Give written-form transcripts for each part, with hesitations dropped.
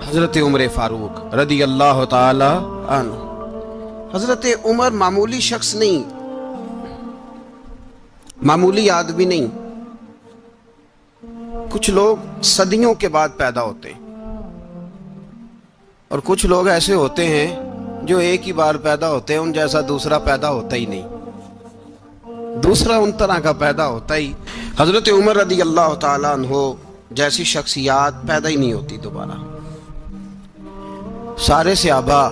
حضرت عمر فاروق رضی اللہ تعالی عنہ۔ حضرت عمر معمولی شخص نہیں، معمولی آدمی نہیں۔ کچھ لوگ صدیوں کے بعد پیدا ہوتے ہیں اور کچھ لوگ ایسے ہوتے ہیں جو ایک ہی بار پیدا ہوتے ہیں، ان جیسا دوسرا پیدا ہوتا ہی نہیں، دوسرا ان طرح کا پیدا ہوتا ہی۔ حضرت عمر رضی اللہ تعالیٰ عنہ جیسی شخصیات پیدا ہی نہیں ہوتی دوبارہ۔ سارے صحابہ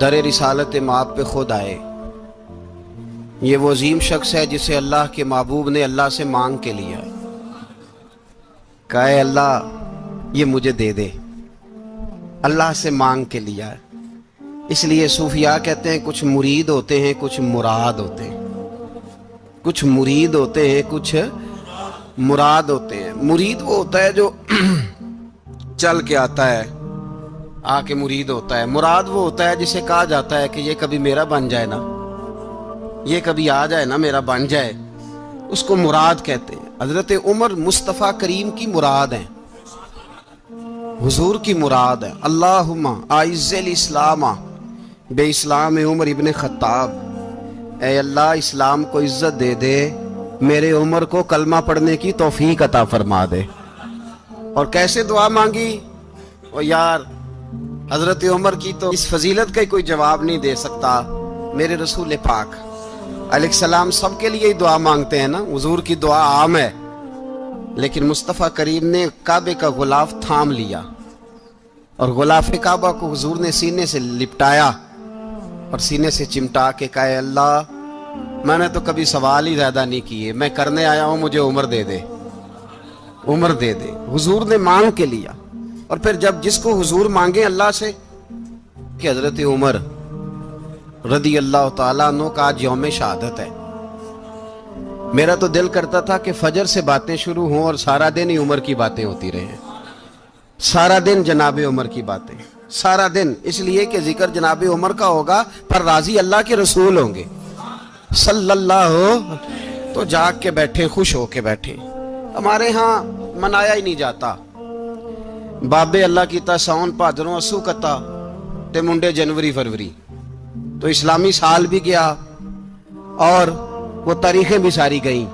در رسالت مآب پہ خود آئے۔ یہ وہ عظیم شخص ہے جسے اللہ کے محبوب نے اللہ سے مانگ کے لیا ہے، کہا اے اللہ یہ مجھے دے دے، اللہ سے مانگ کے لیا ہے۔ اس لیے صوفیاء کہتے ہیں کچھ مرید ہوتے ہیں کچھ مراد ہوتے ہیں، کچھ مرید ہوتے ہیں کچھ مراد ہوتے ہیں۔ مرید وہ ہوتا ہے جو چل کے آتا ہے، آ کے مرید ہوتا ہے۔ مراد وہ ہوتا ہے جسے کہا جاتا ہے کہ یہ کبھی میرا بن جائے نا، یہ کبھی آ جائے نا، میرا بن جائے، اس کو مراد کہتے ہیں۔ حضرت عمر مصطفیٰ کریم کی مراد ہیں، حضور کی مراد ہے۔ اللہم اعز الاسلام بے اسلام عمر ابن خطاب، اے اللہ اسلام کو عزت دے دے، میرے عمر کو کلمہ پڑھنے کی توفیق عطا فرما دے۔ اور کیسے دعا مانگی؟ اور یار حضرت عمر کی تو اس فضیلت کا کوئی جواب نہیں دے سکتا، میرے رسول پاک علیہ السلام سب کے لیے ہی دعا مانگتے ہیں نا، حضور کی دعا عام ہے، لیکن مصطفیٰ کریم نے کعبے کا غلاف تھام لیا اور غلاف کعبہ کو حضور نے سینے سے لپٹایا اور سینے سے چمٹا کے کہا اے اللہ میں نے تو کبھی سوال ہی زیادہ نہیں کیے، میں کرنے آیا ہوں، مجھے عمر دے دے، عمر دے دے۔ حضور نے مانگ کے لیا۔ اور پھر جب جس کو حضور مانگے اللہ سے، کہ حضرت عمر رضی اللہ تعالیٰ عنہ کا آج یوم شہادت ہے، میرا تو دل کرتا تھا کہ فجر سے باتیں شروع ہوں اور سارا دن ہی عمر کی باتیں ہوتی رہیں، سارا دن جناب عمر کی باتیں، سارا دن، اس لیے کہ ذکر جناب عمر کا ہوگا پر راضی اللہ کے رسول ہوں گے صلی اللہ، تو جاگ کے بیٹھے، خوش ہو کے بیٹھے۔ ہمارے ہاں منایا ہی نہیں جاتا، بابے اللہ کیتا ساؤن بھادروں اسو کتا تے منڈے جنوری فروری، تو اسلامی سال بھی گیا اور وہ تاریخیں بھی ساری گئیں۔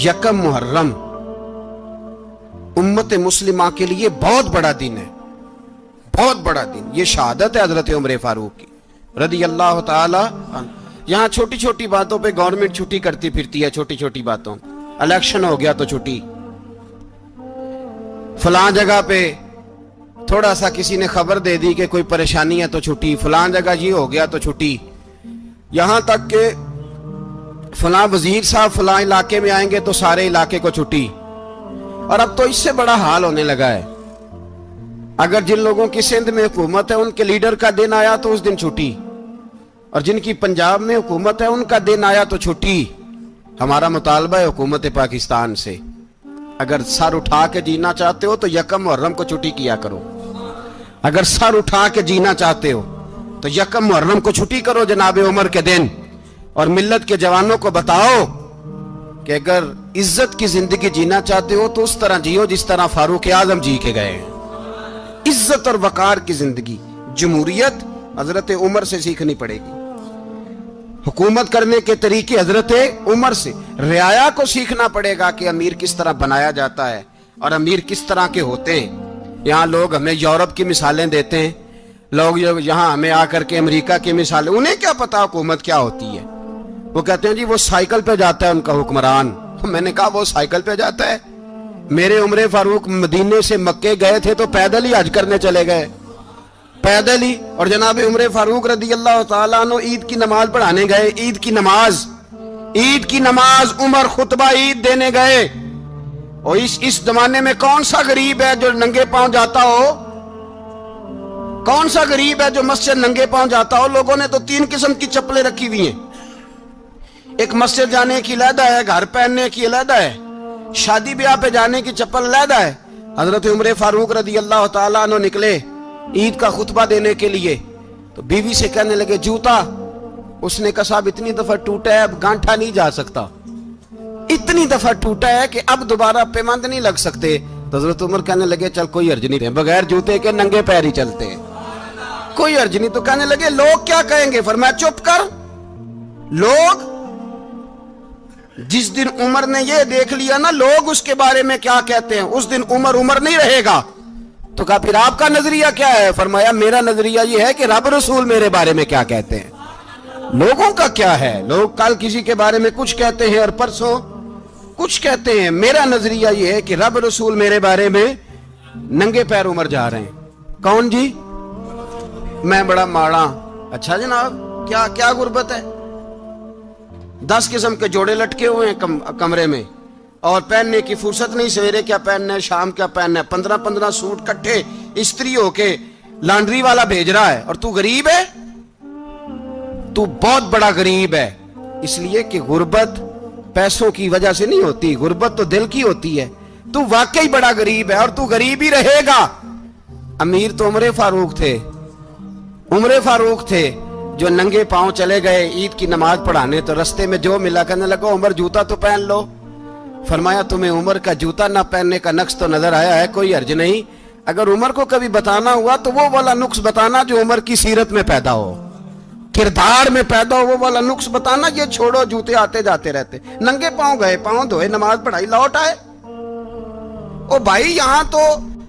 یکم محرم امت مسلمہ کے لیے بہت بڑا دن ہے، بہت بڑا دن، یہ شہادت ہے حضرت عمر فاروق کی رضی اللہ تعالی عنہ۔ یہاں چھوٹی چھوٹی باتوں پہ گورنمنٹ چھٹی کرتی پھرتی ہے، چھوٹی چھوٹی باتوں، الیکشن ہو گیا تو چھٹی، فلاں جگہ پہ تھوڑا سا کسی نے خبر دے دی کہ کوئی پریشانی ہے تو چھٹی، فلاں جگہ یہ ہو گیا تو چھٹی، یہاں تک کہ فلاں وزیر صاحب فلاں علاقے میں آئیں گے تو سارے علاقے کو چھٹی۔ اور اب تو اس سے بڑا حال ہونے لگا ہے، اگر جن لوگوں کی سندھ میں حکومت ہے ان کے لیڈر کا دن آیا تو اس دن چھٹی، اور جن کی پنجاب میں حکومت ہے ان کا دن آیا تو چھٹی۔ ہمارا مطالبہ ہے حکومت پاکستان سے، اگر سر اٹھا کے جینا چاہتے ہو تو یکم محرم کو چھٹی کیا کرو، اگر سر اٹھا کے جینا چاہتے ہو تو یکم محرم کو چھٹی کرو جناب عمر کے دن، اور ملت کے جوانوں کو بتاؤ کہ اگر عزت کی زندگی جینا چاہتے ہو تو اس طرح جیو جس طرح فاروق اعظم جی کے گئے ہیں، عزت اور وقار کی زندگی۔ جمہوریت حضرت عمر سے سیکھنی پڑے گی، حکومت کرنے کے طریقے حضرت عمر سے، رعایا کو سیکھنا پڑے گا کہ امیر کس طرح بنایا جاتا ہے اور امیر کس طرح کے ہوتے ہیں۔ یہاں لوگ ہمیں یورپ کی مثالیں دیتے ہیں، لوگ یہاں ہمیں آ کر کے امریکہ کی مثالیں، انہیں کیا پتا حکومت کیا ہوتی ہے؟ وہ کہتے ہیں جی وہ سائیکل پہ جاتا ہے ان کا حکمران۔ میں نے کہا وہ سائیکل پہ جاتا ہے؟ میرے عمر فاروق مدینے سے مکے گئے تھے تو پیدل ہی حج کرنے چلے گئے، پیدل ہی۔ اور جناب عمر فاروق رضی اللہ تعالیٰ عنہ عید کی نماز پڑھانے گئے، عید کی نماز عمر خطبہ عید دینے گئے۔ اور اس زمانے میں کون سا غریب ہے جو ننگے پاؤں جاتا ہو؟ کون سا غریب ہے جو مسجد ننگے پاؤں جاتا ہو؟ لوگوں نے تو 3 قسم کی چپلیں رکھی ہوئی ہیں، ایک مسجد جانے کی علیحدہ ہے، گھر پہننے کی علیحدہ ہے، شادی بیاہ پہ جانے کی چپل علیحدہ ہے۔ حضرت عمر فاروق رضی اللہ تعالیٰ عنہ نکلے عید کا خطبہ دینے کے لیے تو بیوی سے کہنے لگے جوتا، اس نے کہا صاحب اتنی دفعہ ٹوٹا ہے اب گانٹھا نہیں جا سکتا، اتنی دفعہ ٹوٹا ہے کہ اب دوبارہ پیمند نہیں لگ سکتے۔ تو حضرت عمر کہنے لگے چل کوئی حرج نہیں، بغیر جوتے کے ننگے پیر ہی چلتے ہیں، کوئی حرج نہیں۔ تو کہنے لگے لوگ کیا کہیں گے؟ فرمایا چپ کر، لوگ جس دن عمر نے یہ دیکھ لیا نا لوگ اس کے بارے میں کیا کہتے ہیں، اس دن عمر عمر نہیں رہے گا۔ تو کہا پھر آپ کا نظریہ کیا ہے؟ فرمایا میرا نظریہ یہ ہے کہ رب رسول میرے بارے میں کیا کہتے ہیں، لوگوں کا کیا ہے؟ لوگ کل کسی کے بارے میں کچھ کہتے ہیں اور پرسوں کچھ کہتے ہیں، میرا نظریہ یہ ہے کہ رب رسول میرے بارے میں ننگے پیر عمر جا رہے ہیں۔ کون جی؟ میں بڑا ماڑا۔ اچھا جناب، کیا غربت ہے؟ 10 قسم کے جوڑے لٹکے ہوئے ہیں کمرے میں، اور پہننے کی فرصت نہیں، سویرے کیا پہننا ہے، شام کیا پہننا ہے، 15 سوٹ کٹھے استری ہو کے لانڈری والا بھیج رہا ہے، اور تو غریب ہے، تو بہت بڑا غریب ہے۔ اس لیے کہ غربت پیسوں کی وجہ سے نہیں ہوتی، غربت تو دل کی ہوتی ہے۔ تو واقعی بڑا غریب ہے، اور تو غریب ہی رہے گا۔ امیر تو عمر فاروق تھے جو ننگے پاؤں چلے گئے عید کی نماز پڑھانے، تو رستے میں جو ملا کہنے لگا عمر جوتا تو پہن لو۔ فرمایا تمہیں عمر کا جوتا نہ پہننے کا نقص تو نظر آیا ہے، کوئی حرج نہیں، اگر عمر کو کبھی بتانا ہوا تو وہ والا نقص بتانا جو عمر کی سیرت میں پیدا ہو، کردار میں پیدا ہو، وہ والا نقص بتانا، یہ چھوڑو جوتے آتے جاتے رہتے۔ ننگے پاؤں گئے، پاؤں دھوئے، نماز پڑھائی، لوٹ آئے۔ او بھائی یہاں تو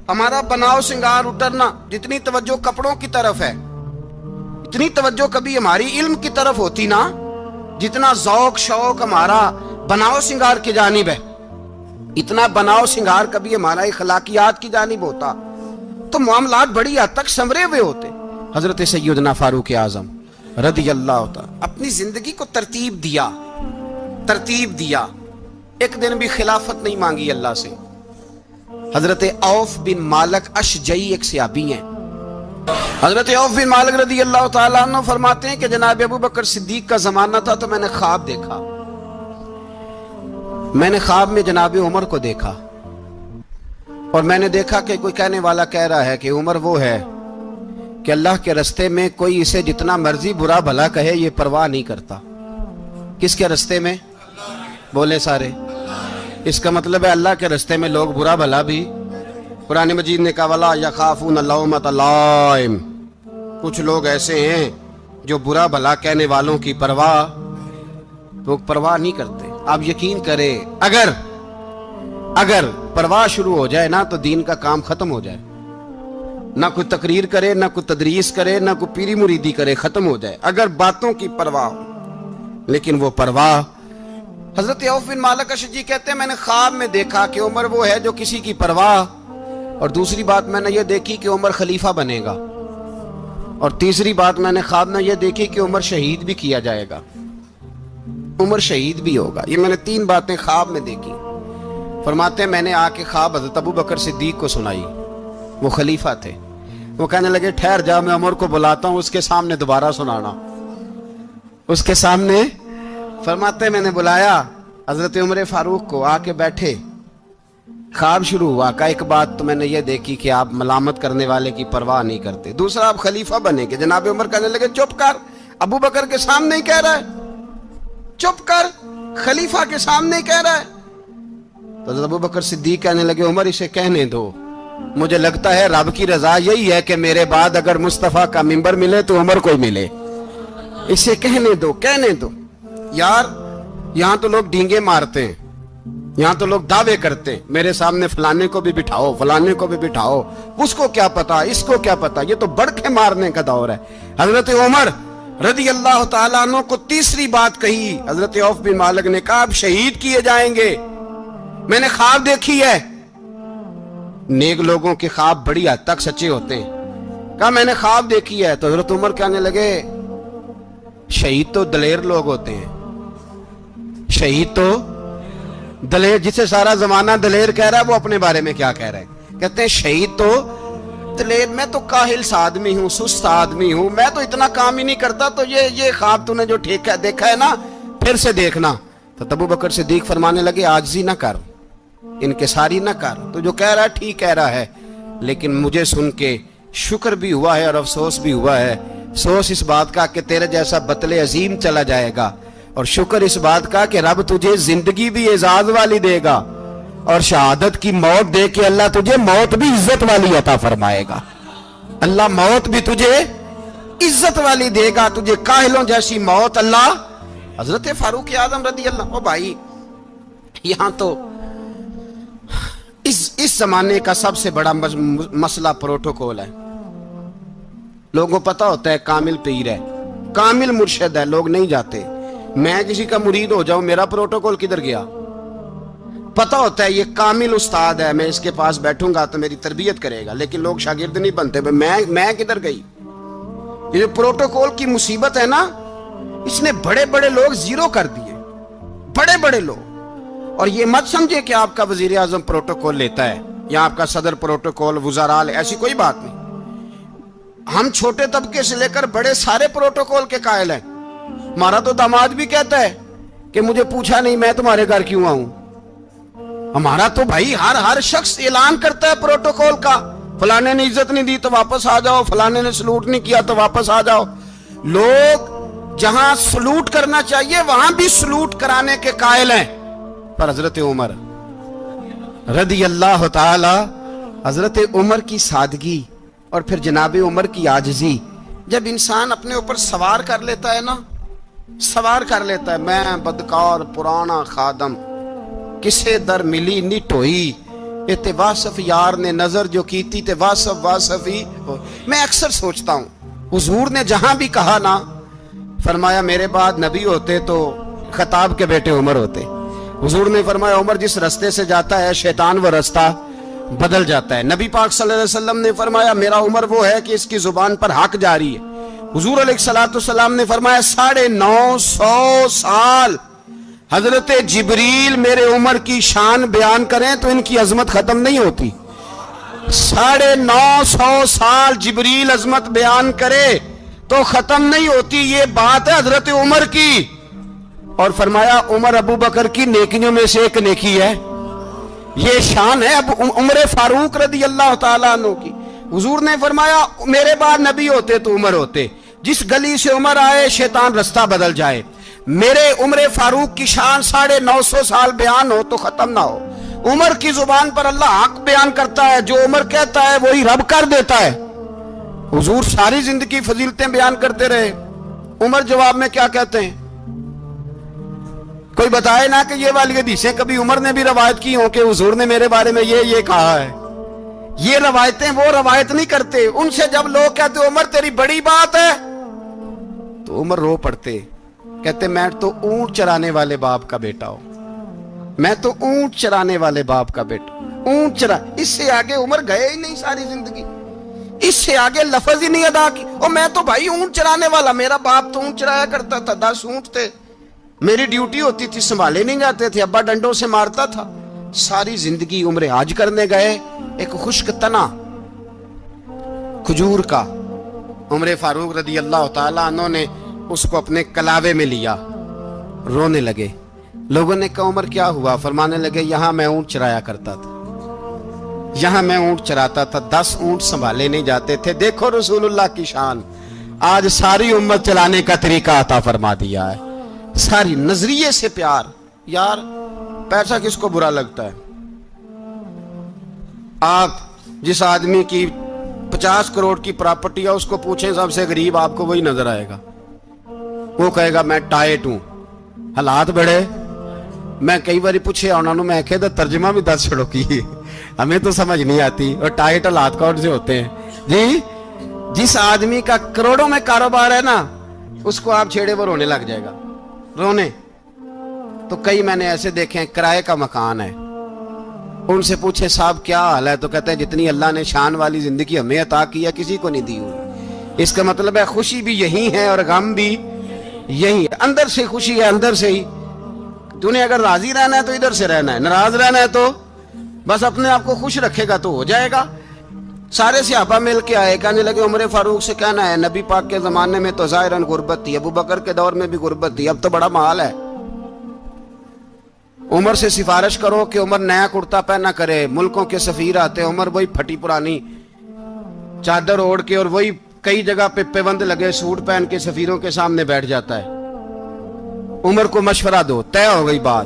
ہمارا بناؤ سنگار اترنا، جتنی توجہ کپڑوں کی طرف ہے اتنی توجہ کبھی ہماری علم کی طرف ہوتی نا، جتنا ذوق شوق ہمارا بناؤ سنگار کی جانب ہے، اتنا بناؤ سنگار کبھی ہمارا اخلاقیات کی جانب ہوتا تو معاملات بڑی حد تک سنورے ہوئے ہوتے۔ حضرت سیدنا فاروق اعظم رضی اللہ تعالی اپنی زندگی کو ترتیب دیا، ایک دن بھی خلافت نہیں مانگی اللہ سے۔ حضرت عوف بن مالک اشجعی ایک صحابی ہیں، حضرت عوف بن مالک رضی اللہ تعالیٰ عنہ فرماتے ہیں کہ جناب ابو بکر صدیق کا زمانہ تھا تو میں نے خواب دیکھا، میں نے خواب میں جناب عمر کو دیکھا، اور میں نے دیکھا کہ کوئی کہنے والا کہہ رہا ہے کہ عمر وہ ہے کہ اللہ کے رستے میں کوئی اسے جتنا مرضی برا بھلا کہے یہ پرواہ نہیں کرتا۔ کس کے رستے میں؟ بولے سارے۔ اس کا مطلب ہے اللہ کے رستے میں لوگ برا بھلا بھی، قرآن مجید نے کہا وَلَا يَخَافُونَ لَوْمَةَ لَائِمٍ، کچھ لوگ ایسے ہیں جو برا بھلا کہنے والوں کی پرواہ نہیں کرتے۔ آپ یقین کریں اگر پرواہ شروع ہو جائے نا تو دین کا کام ختم ہو جائے، نہ کوئی تقریر کرے، نہ کوئی تدریس کرے، نہ کوئی پیری مریدی کرے، ختم ہو جائے اگر باتوں کی پرواہ ہو۔ لیکن وہ پرواہ، حضرت عوف بن مالک اشجعی کہتے ہیں میں نے خواب میں دیکھا کہ عمر وہ ہے جو کسی کی پرواہ، اور دوسری بات میں نے یہ دیکھی کہ عمر خلیفہ بنے گا، اور تیسری بات میں نے خواب میں یہ دیکھی کہ عمر شہید بھی کیا جائے گا، عمر شہید بھی ہوگا۔ یہ میں نے 3 باتیں خواب میں دیکھی۔ فرماتے ہیں میں نے آ کے خواب حضرت ابو بکر صدیق کو سنائی، وہ خلیفہ تھے۔ وہ کہنے لگے ٹھہر جا، میں عمر کو بلاتا ہوں، اس کے سامنے دوبارہ سنانا، اس کے سامنے۔ فرماتے ہیں میں نے بلایا حضرت عمر فاروق کو، آ کے بیٹھے، خواب شروع ہوا۔ کا ایک بات تو میں نے یہ دیکھی کہ آپ ملامت کرنے والے کی پرواہ نہیں کرتے، دوسرا آپ خلیفہ بنے گے۔ جناب عمر کہنے لگے چپ کر، ابو بکر کے سامنے ہی کہہ رہا ہے، چپ کر، خلیفہ کے سامنے ہی کہہ رہا ہے۔ تو حضرت ابو بکر صدیق کہنے لگے عمر اسے کہنے دو، مجھے لگتا ہے رب کی رضا یہی ہے کہ میرے بعد اگر مصطفیٰ کا منبر ملے تو عمر کو ہی ملے، اسے کہنے دو۔ یار یہاں تو لوگ ڈینگے مارتے ہیں، یہاں تو لوگ دعوے کرتے ہیں، میرے سامنے فلانے کو بھی بٹھاؤ، فلانے کو بھی بٹھاؤ، اس کو کیا پتا، اس کو کیا پتا، یہ تو بڑکے مارنے کا دور ہے۔ حضرت عمر رضی اللہ تعالیٰ عنہ کو تیسری بات کہی، حضرت عوف بن مالک نے کہا آپ شہید کیے جائیں گے، میں نے خواب دیکھی ہے۔ نیک لوگوں کے خواب بڑی حد تک سچے ہوتے ہیں، کہا میں نے خواب دیکھی ہے۔ تو حضرت عمر کہنے لگے شہید تو دلیر لوگ ہوتے ہیں، شہید تو دلیر، جسے سارا زمانہ دلیر کہہ رہا ہے وہ اپنے بارے میں کیا کہہ رہا ہے؟ کہتے ہیں شہید تو دلیر، میں تو کاہل سا آدمی ہوں، سست آدمی ہوں، میں تو اتنا کام ہی نہیں کرتا، تو یہ خواب تو نے جو دیکھا ہے نا پھر سے دیکھنا۔ تو ابو بکر صدیق فرمانے لگے عاجزی نہ کر، انکساری نہ کر، تو جو کہہ رہا ہے ٹھیک کہہ رہا ہے، لیکن مجھے سن کے شکر بھی ہوا ہے اور افسوس بھی ہوا ہے۔ افسوس اس بات کا کہ تیرے جیسا بطل عظیم چلا جائے گا، اور شکر اس بات کا کہ رب تجھے زندگی بھی اعزاز والی دے گا، اور شہادت کی موت دے کے اللہ تجھے موت بھی عزت والی عطا فرمائے گا. اللہ موت بھی تجھے عزت والی دے گا, تجھے کاہلوں جیسی موت اللہ. حضرت فاروق اعظم رضی اللہ. او بھائی یہاں تو اس زمانے کا سب سے بڑا مسئلہ پروٹوکول ہے. لوگوں کو پتا ہوتا ہے کامل پیر ہے, کامل مرشد ہے, لوگ نہیں جاتے. میں کسی کا مرید ہو جاؤں, میرا پروٹوکول کدھر گیا؟ پتا ہوتا ہے یہ کامل استاد ہے, میں اس کے پاس بیٹھوں گا تو میری تربیت کرے گا, لیکن لوگ شاگرد نہیں بنتے. میں کدھر گئی؟ یہ جو پروٹوکول کی مصیبت ہے نا, اس نے بڑے بڑے لوگ زیرو کر دیے, بڑے بڑے لوگ. اور یہ مت سمجھے کہ آپ کا وزیر اعظم پروٹوکول لیتا ہے یا آپ کا صدر پروٹوکول, وزراء, ایسی کوئی بات نہیں. ہم چھوٹے طبقے سے لے کر بڑے سارے پروٹوکول کے قائل ہیں. ہمارا تو داماد بھی کہتا ہے کہ مجھے پوچھا نہیں, میں تمہارے گھر کیوں آؤں. ہمارا تو بھائی ہر شخص اعلان کرتا ہے پروٹوکول کا, فلانے نے عزت نہیں دی تو واپس آ جاؤ, فلانے نے سلوٹ نہیں کیا تو واپس آ جاؤ. لوگ جہاں سلوٹ کرنا چاہیے وہاں بھی سلوٹ کرانے کے قائل ہیں. پر حضرت عمر رضی اللہ تعالی, حضرت عمر کی سادگی اور پھر جناب عمر کی عاجزی, جب انسان اپنے اوپر سوار کر لیتا ہے نا, سوار کر لیتا ہے, میں بدکار پرانا خادم, کسے در ملی نٹ ہوئی, تے واصف یار نے نظر جو کیتی تے واصف ہی. میں اکثر سوچتا ہوں حضور نے جہاں بھی کہا نا, فرمایا میرے بعد نبی ہوتے تو خطاب کے بیٹے عمر ہوتے. حضور نے فرمایا عمر جس رستے سے جاتا ہے شیطان وہ رستہ بدل جاتا ہے. نبی پاک صلی اللہ علیہ وسلم نے فرمایا میرا عمر وہ ہے کہ اس کی زبان پر حق جاری ہے. حضور علیہ الصلوۃ نے فرمایا 950 سال حضرت جبریل میرے عمر کی شان بیان کریں تو ان کی عظمت ختم نہیں ہوتی. 950 سال جبریل عظمت بیان کرے تو ختم نہیں ہوتی. یہ بات ہے حضرت عمر کی. اور فرمایا عمر ابو بکر کی نیکیوں میں سے ایک نیکی ہے, یہ شان ہے اب عمر فاروق رضی اللہ تعالیٰ عنہ کی. حضور نے فرمایا میرے بعد نبی ہوتے تو عمر ہوتے, جس گلی سے عمر آئے شیطان رستہ بدل جائے. میرے عمر فاروق کی شان 950 سال بیان ہو تو ختم نہ ہو. عمر کی زبان پر اللہ حق بیان کرتا ہے, جو عمر کہتا ہے وہی رب کر دیتا ہے. حضور ساری زندگی فضیلتیں بیان کرتے رہے, عمر جواب میں کیا کہتے ہیں؟ کوئی بتائے نا کہ یہ والی حدیثیں کبھی عمر نے بھی روایت کی ہوں کہ حضور نے میرے بارے میں یہ کہا ہے. یہ روایتیں وہ روایت نہیں کرتے. ان سے جب لوگ کہتے عمر تیری بڑی بات ہے تو عمر رو پڑتے, کہتے میں تو اونٹ چرانے والے باپ کا بیٹا ہوں, میں تو اونٹ چرانے والے باپ کا بیٹا, اونٹ چرا. اس سے آگے عمر گئے ہی نہیں ساری زندگی, اس سے آگے لفظ ہی نہیں ادا کی. اور میں تو بھائی اونٹ چرانے والا, میرا باپ تو اونٹ چرایا کرتا تھا, 10 اونٹ تھے, میری ڈیوٹی ہوتی تھی, سنبھالے نہیں جاتے تھے, ابا ڈنڈوں سے مارتا تھا. ساری زندگی عمر حج کرنے گئے, ایک خشک تنا کھجور کا عمر فاروق رضی اللہ تعالیٰ عنہ نے اس کو اپنے کلاوے میں لیا, رونے لگے. لوگوں نے کہا عمر کیا ہوا؟ فرمانے لگے یہاں میں اونٹ چرایا کرتا تھا, یہاں میں اونٹ چراتا تھا, 10 اونٹ سنبھالے نہیں جاتے تھے. دیکھو رسول اللہ کی شان, آج ساری امت چلانے کا طریقہ عطا فرما دیا ہے. ساری نظریے سے پیار. یار پیسہ کس کو برا لگتا ہے؟ آپ جس آدمی کی 50 کروڑ کی پراپرٹی ہے اس کو پوچھیں سب سے غریب, آپ کو وہی نظر آئے گا. وہ کہے گا میں ٹائٹ ہوں, حالات بڑے. میں کئی باری پوچھے انہوں نے, میں کہتا ترجمہ بھی 10 چھڑوں کی, ہمیں تو سمجھ نہیں آتی. اور ٹائٹ حالات کون سے ہوتے ہیں جی؟ جس آدمی کا کروڑوں میں کاروبار ہے نا, اس کو آپ چھیڑے وہ رونے لگ جائے گا, رونے. تو کئی میں نے ایسے دیکھے ہیں کرائے کا مکان ہے, ان سے پوچھے صاحب کیا حال ہے, تو کہتے ہیں جتنی اللہ نے شان والی زندگی ہمیں عطا کی ہے کسی کو نہیں دی ہوئی. اس کا مطلب ہے خوشی بھی یہی ہے اور غم بھی یہی ہے. اندر سے خوشی ہے, اندر سے ہی. تو نے اگر راضی رہنا ہے تو ادھر سے رہنا ہے, ناراض رہنا ہے تو بس اپنے آپ کو خوش رکھے گا تو ہو جائے گا. سارے صحابہ مل کے آئے, کہنے لگے عمر فاروق سے کہنا ہے نبی پاک کے زمانے میں تو ظاہراً غربت تھی, ابو بکر کے دور میں بھی غربت تھی, اب تو بڑا محال ہے. عمر سے سفارش کرو کہ عمر نیا کرتا پہنا کرے. ملکوں کے سفیر آتے, عمر وہی پھٹی پرانی چادر اوڑھ کے اور وہی کئی جگہ پہ پیوند لگے سوٹ پہن کے سفیروں کے سامنے بیٹھ جاتا ہے. عمر کو مشورہ دو, طے ہو گئی بات.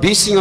20